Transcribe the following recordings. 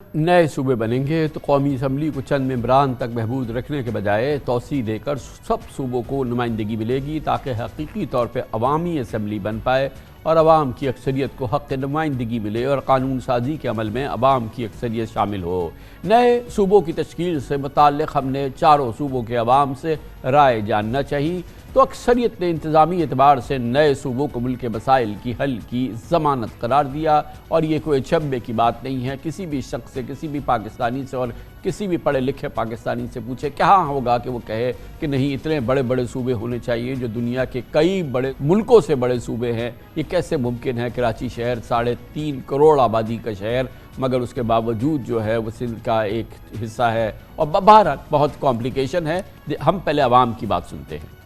नए सूबे बनेंगे तो कौमी असम्बली को चंद मेंबरान तक महदूद रखने के बजाय तोसी देकर सब सूबों को नुमाइंदगी मिलेगी ताकि हकीकी तौर पर अवामी असम्बली बन पाए और अवाम की अक्सरियत को हक़ नुमाइंदगी मिले और कानून साजी के अमल में अवाम की अक्सरियत शामिल हो। नए सूबों की तश्कील से मुताल्लिक़ हमने चारों सूबों के अवाम से राय जानना चाहिए तो अक्सरियत ने इंतज़ामी एतबार से नए सूबों को मुल्क के मसाइल की हल की ज़मानत करार दिया और ये कोई अचंभे की बात नहीं है। किसी भी शख्स से, किसी भी पाकिस्तानी से और किसी भी पढ़े लिखे पाकिस्तानी से पूछे क्या होगा कि वो कहे कि नहीं इतने बड़े बड़े सूबे होने चाहिए जो दुनिया के कई बड़े मुल्कों से बड़े सूबे हैं। ये कैसे मुमकिन है? कराची शहर 3.5 करोड़ आबादी का शहर, मगर उसके बावजूद जो है वो सिंध का एक हिस्सा है और बहरहाल बहुत कॉम्प्लिकेशन है। हम पहले अवाम की बात सुनते हैं।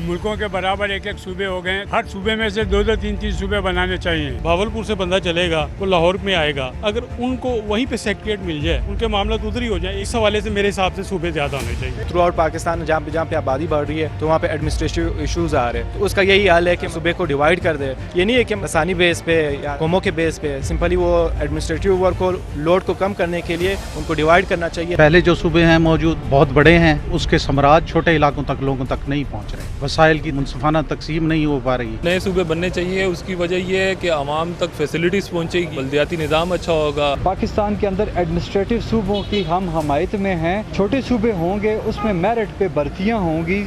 मुल्कों के बराबर एक एक सूबे हो गए, हर सूबे में से 2-2, 3-3 सूबे बनाने चाहिए। भावलपुर से बंदा चलेगा वो लाहौर में आएगा, अगर उनको वहीं पे सेक्रेटरीट मिल जाए उनके मामला तो उधर ही हो जाए। इस हवाले से मेरे हिसाब से सूबे ज्यादा होने चाहिए। थ्रू आउट पाकिस्तान जहाँ पे आबादी बढ़ रही है तो वहाँ पे एडमिनिस्ट्रेटिव इशूज आ रहे हैं, तो उसका यही हाल है कि सूबे को डिवाइड कर दे। ये नहीं है कि मसानी बेस पे या कौमों के बेस पे, सिंपली वो एडमिनिस्ट्रेटिव वर्क को लोड को कम करने के लिए उनको डिवाइड करना चाहिए। पहले जो सूबे हैं मौजूद बहुत बड़े हैं, उसके समराज छोटे इलाकों तक लोगों तक नहीं पहुँच रहे, वसाइल की मुनसिफाना तकसीम नहीं हो पा रही। नए सूबे बनने चाहिए, उसकी वजह यह है कि आवाम तक फैसिलिटीज पहुंचेगी, बल्दियाती निज़ाम अच्छा होगा। पाकिस्तान के अंदर एडमिनिस्ट्रेटिव सूबों की हम हमायत में हैं। छोटे सूबे होंगे उसमें मेरिट पे भर्तियां होंगी,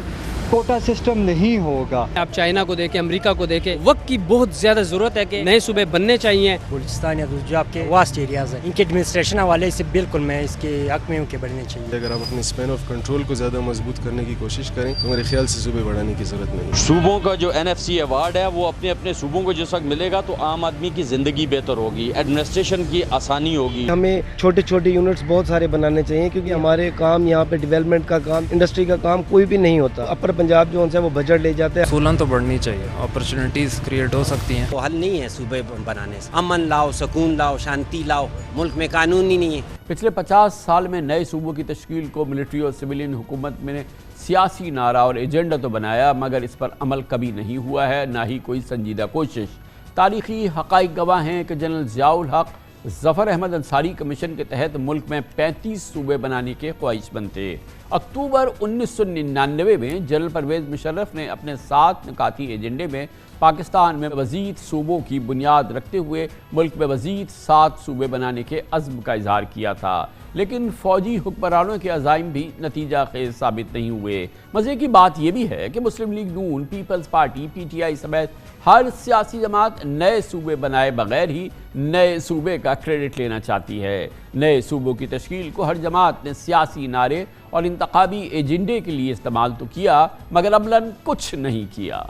कोटा सिस्टम नहीं होगा। आप चाइना को देखें, अमेरिका को देखें, वक्त की बहुत ज्यादा जरूरत है कि नए सूबे बनने चाहिए। बलूचिस्तान या जो आपके वास्ट एरियाज हैं, इनके एडमिनिस्ट्रेशन हवाले से बिल्कुल मैं इसके हक में हूँ कि बढ़ने चाहिए। अगर आप अपने स्पेन ऑफ कंट्रोल को ज्यादा मजबूत करने की कोशिश करें तो मेरे ख्याल से सूबे बढ़ाने की जरूरत नहीं। सूबों का जो NFC अवार्ड है वो अपने अपने सूबों को जिस वक्त मिलेगा तो आम आदमी की जिंदगी बेहतर होगी, एडमिनिस्ट्रेशन की आसानी होगी। हमें छोटे छोटे यूनिट्स बहुत सारे बनाने चाहिए क्योंकि हमारे काम यहाँ पे डेवलपमेंट का काम, इंडस्ट्री का काम कोई भी नहीं होता। अपर पंजाब जो है वो बजट ले जाते हैं। फूलन तो बढ़नी चाहिए, अपॉर्चुनिटीज क्रिएट हो सकती हैं। वो हल नहीं है सूबे बनाने से। अमन लाओ, सुकून लाओ, शांति लाओ, मुल्क में कानून ही नहीं है। पिछले 50 साल में नए सूबों की तश्कील को मिलिट्री और सिविलियन हुकूमत में सियासी नारा और एजेंडा तो बनाया, मगर इस पर अमल कभी नहीं हुआ है, ना ही कोई संजीदा कोशिश। तारीखी हक़ाइक़ गवाह हैं कि जनरल ज़ियाउल हक़ ज़फ़र अहमद अंसारी कमीशन के तहत मुल्क में 35 सूबे बनाने के ख्वाहिशमंद थे। अक्टूबर 1999 में जनरल परवेज़ मुशर्रफ ने अपने 7 निकाती एजेंडे में पाकिस्तान में मज़ीद सूबों की बुनियाद रखते हुए मुल्क में मज़ीद 7 सूबे बनाने के अज़्म का इज़हार किया था, लेकिन फ़ौजी हुक्मरानों के अज़ाइम भी नतीजा खेज़ साबित नहीं हुए। मज़े की बात यह भी है कि मुस्लिम लीग नून, पीपल्स पार्टी, PTI समेत हर सियासी जमात नए सूबे बनाए बगैर ही नए सूबे का क्रेडिट लेना चाहती है। नए सूबों की तश्कील को हर जमात ने सियासी नारे और इंतखाबी एजेंडे के लिए इस्तेमाल तो किया, मगर अमलन कुछ नहीं किया।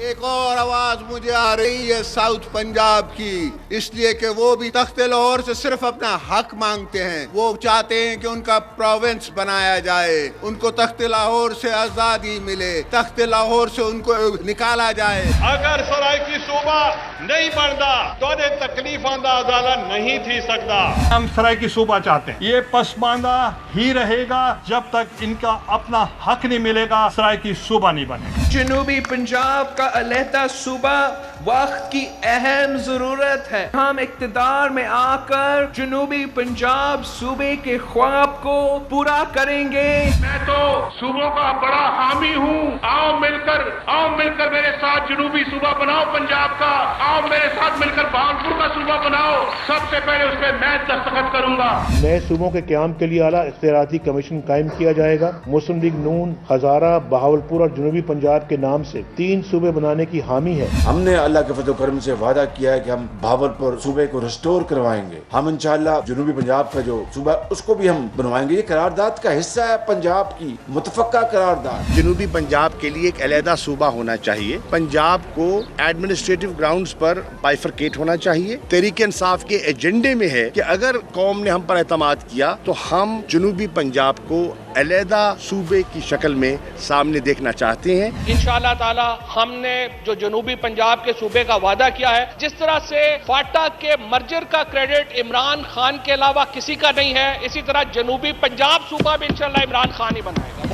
एक और आवाज मुझे आ रही है साउथ पंजाब की, इसलिए कि वो भी तख्ते लाहौर से सिर्फ अपना हक मांगते हैं। वो चाहते हैं कि उनका प्रोविंस बनाया जाए, उनको तख्ते लाहौर से आजादी मिले, तख्ते लाहौर से उनको निकाला जाए। अगर सराइकी सूबा नहीं बनता तो तकलीफ आंदा नहीं थी सकता। हम सराइकी सूबा चाहते हैं, ये पसमानदा ही रहेगा जब तक इनका अपना हक नहीं मिलेगा, सराइकी सूबा नहीं बनेगा। जनूबी पंजाब का अलहदा सूबा वक्त की अहम जरूरत है। हम इक्तदार में आकर जनूबी पंजाब सूबे के ख्वाब को पूरा करेंगे। मैं तो सूबों का बड़ा हामी हूँ। आओ मिलकर मेरे साथ जनूबी सूबा बनाओ पंजाब का। आओ मेरे साथ मिलकर भावलपुर का सूबा बनाओ। सबसे पहले उस पर मैं दस्तखत करूंगा। नए सूबों के क्याम के लिए आला इख्तियाराती कमीशन कायम किया जाएगा। मुस्लिम लीग नून हजारा, बहावलपुर और जनूबी पंजाब के नाम से 3 सूबे बनाने की हामी है। हमने अल्लाह के फजल करम से वादा किया है कि हम भावलपुर सूबे को रिस्टोर करवाएंगे। हम इंशाअल्लाह जनूबी पंजाब का जो सूबा उसको भी हम बनवाएंगे। ये करारदाद का हिस्सा है पंजाब की मुतफक्का करारदाद। जनूबी पंजाब के लिए एक अलहदा सूबा होना चाहिए। पंजाब को एडमिनिस्ट्रेटिव ग्राउंड्स पर बाइफरकेट होना चाहिए। तहरीक इंसाफ के एजेंडे में है कि अगर कौम ने हम पर एतमाद किया तो हम जनूबी पंजाब को अलहदा सूबे की शक्ल में सामने देखना चाहते हैं। इंशाअल्लाह ताला हमने जो जनूबी पंजाब के सूबे का वादा किया है, जिस तरह से फाटा के मर्जर का क्रेडिट इमरान खान के अलावा किसी का नहीं है, इसी तरह जनूबी पंजाब सूबा भी इंशाअल्लाह इमरान खान ही बनाएगा।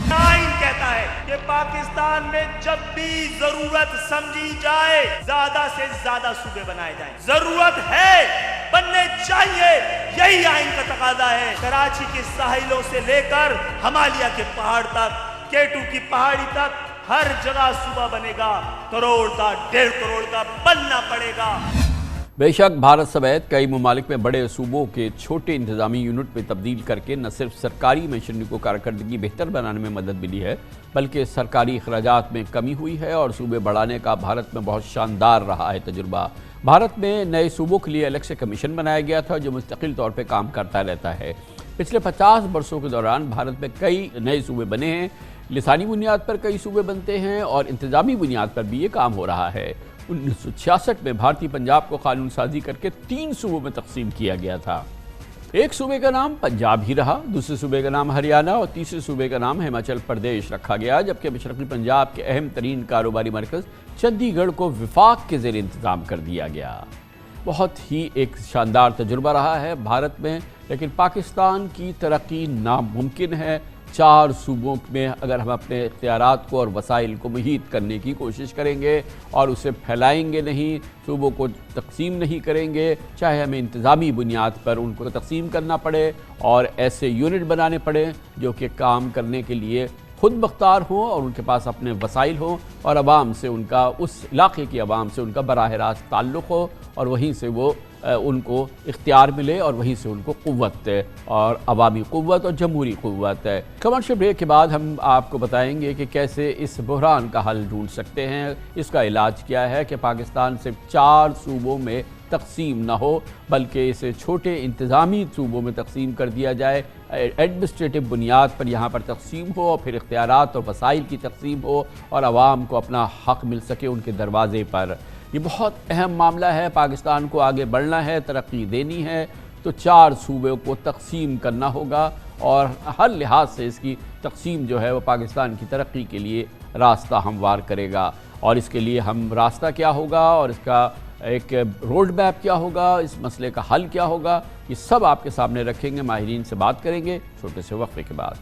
कहता है कि पाकिस्तान में जब भी जरूरत समझी जाए ज्यादा से ज्यादा सूबे बनाए जाएं। जरूरत है, बनने चाहिए, यही आइन का तकाजा है। कराची के साहिलों से लेकर हिमालय के पहाड़ तक, K2 की पहाड़ी तक हर जगह सूबा बनेगा। करोड़ का, 1.5 करोड़ का बनना पड़ेगा। बेशक भारत समेत कई ममालिक में बड़े सूबों के छोटे इंतजामी यूनिट में तब्दील करके न सिर्फ सरकारी मशीनरी को कारकर्दगी बेहतर बनाने में मदद मिली है, बल्कि सरकारी अखराजात में कमी हुई है और सूबे बढ़ाने का भारत में बहुत शानदार रहा है तजुर्बा। भारत में नए सूबों के लिए अलग से कमीशन बनाया गया था जो मुस्तकिल तौर पर काम करता रहता है। पिछले 50 वर्षों के दौरान भारत में कई नए सूबे बने हैं, लिसानी बुनियाद पर कई सूबे बनते हैं और इंतजामी बुनियाद पर भी ये काम हो रहा है। 1966 में भारतीय पंजाब को कानून साजी करके 3 सूबों में तकसीम किया गया था। एक सूबे का नाम पंजाब ही रहा, दूसरे सूबे का नाम हरियाणा और तीसरे सूबे का नाम हिमाचल प्रदेश रखा गया, जबकि मशरक़ी पंजाब के अहम तरीन कारोबारी मरकज़ चंडीगढ़ को विफाक के ज़ेर इंतज़ाम कर दिया गया। बहुत ही एक शानदार तजुर्बा रहा है भारत में, लेकिन पाकिस्तान की तरक्की नामुमकिन है। 4 सूबों में अगर हम अपने इख्तियारात को और वसाइल को मुहीत करने की कोशिश करेंगे और उसे फैलाएंगे नहीं, सूबों को तकसीम नहीं करेंगे, चाहे हमें इंतज़ामी बुनियाद पर उनको तकसीम करना पड़े और ऐसे यूनिट बनाने पड़े जो कि काम करने के लिए खुद मुख्तार हों और उनके पास अपने वसाइल हों और अवाम से उनका, उस इलाके की अवाम से उनका बराह रास्त ताल्लुक़ हो और वहीं से वो उनको इख्तियार मिले और वहीं से उनको क़ुव्वत और अवामी क़ुव्वत और जमहूरी क़ुव्वत है। कमर्शियल ब्रेक के बाद हम आपको बताएंगे कि कैसे इस बहरान का हल ढूंढ सकते हैं। इसका इलाज क्या है कि पाकिस्तान सिर्फ 4 सूबों में तकसीम ना हो, बल्कि इसे छोटे इंतज़ामी सूबों में तकसीम कर दिया जाए, एडमिनिस्ट्रेटिव बुनियाद पर यहाँ पर तकसीम हो और फिर इख्तियारात और वसाइल की तकसीम हो और आवाम को अपना हक़ मिल सके उनके दरवाज़े पर। ये बहुत अहम मामला है। पाकिस्तान को आगे बढ़ना है, तरक्की देनी है तो 4 सूबों को तकसीम करना होगा और हर लिहाज से इसकी तकसीम जो है वो पाकिस्तान की तरक्की के लिए रास्ता हमवार करेगा। और इसके लिए हम रास्ता क्या होगा और इसका एक रोड मैप क्या होगा, इस मसले का हल क्या होगा, ये सब आपके सामने रखेंगे, माहिरीन से बात करेंगे छोटे से वक्फे के बाद।